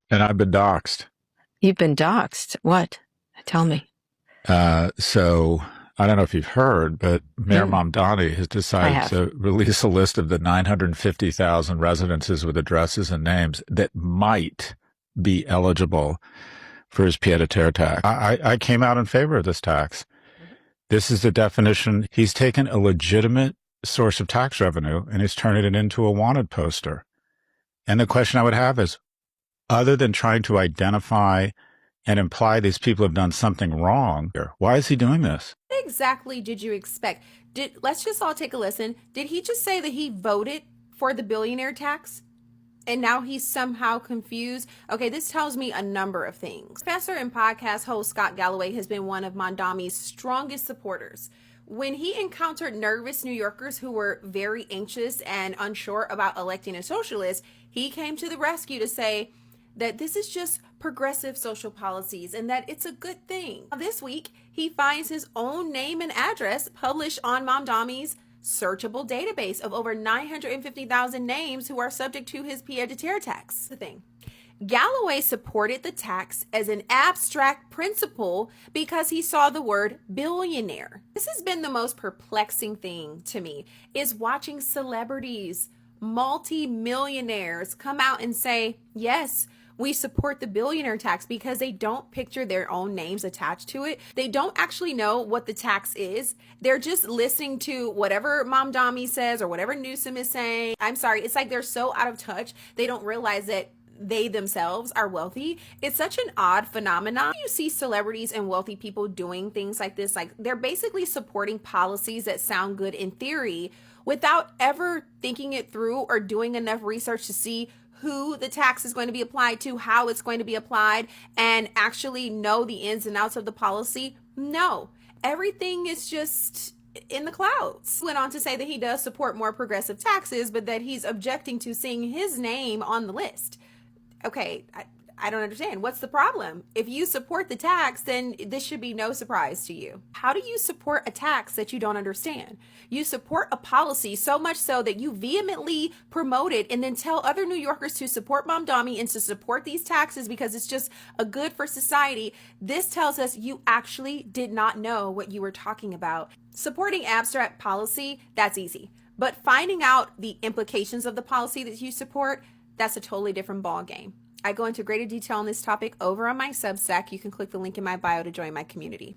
And I've been doxxed. You've been doxxed. What? Tell me. So I don't know if you've heard, but Mayor Mm, Mamdani has I decided have. to release a list of the 950,000 residences with addresses and names that might be eligible for his pied-à-terre tax. I came out in favor of this tax. This is the definition. He's taken a legitimate source of tax revenue and he's turned it into a wanted poster. And the question I would have is, other than trying to identify and imply these people have done something wrong, why is he doing this? What exactly did you expect? Let's just all take a listen. Did he just say that he voted for the billionaire tax? And now he's somehow confused. Okay, this tells me a number of things. Professor and podcast host Scott Galloway has been one of Mondami's strongest supporters. When he encountered nervous New Yorkers who were very anxious and unsure about electing a socialist, he came to the rescue to say that this is just progressive social policies and that it's a good thing. This week, he finds his own name and address published on Mamdami's searchable database of over 950,000 names who are subject to his pied-à-terre tax. The thing. Galloway supported the tax as an abstract principle because he saw the word billionaire. This has been the most perplexing thing to me, is watching celebrities, multi-millionaires come out and say, yes, we support the billionaire tax, because they don't picture their own names attached to it. They don't actually know what the tax is. They're just listening to whatever Mamdani says or whatever Newsom is saying. I'm sorry, it's like they're so out of touch, they don't realize that they themselves are wealthy. It's such an odd phenomenon. You see celebrities and wealthy people doing things like this, like they're basically supporting policies that sound good in theory without ever thinking it through or doing enough research to see who the tax is going to be applied to, how it's going to be applied, and actually know the ins and outs of the policy. No, everything is just in the clouds. He went on to say that he does support more progressive taxes, but that he's objecting to seeing his name on the list. Okay, I don't understand. What's the problem? If you support the tax, then this should be no surprise to you. How do you support a tax that you don't understand? You support a policy so much so that you vehemently promote it and then tell other New Yorkers to support Mamdani and to support these taxes because it's just a good for society. This tells us you actually did not know what you were talking about. Supporting abstract policy, that's easy. But finding out the implications of the policy that you support, that's a totally different ball game. I go into greater detail on this topic over on my Substack. You can click the link in my bio to join my community.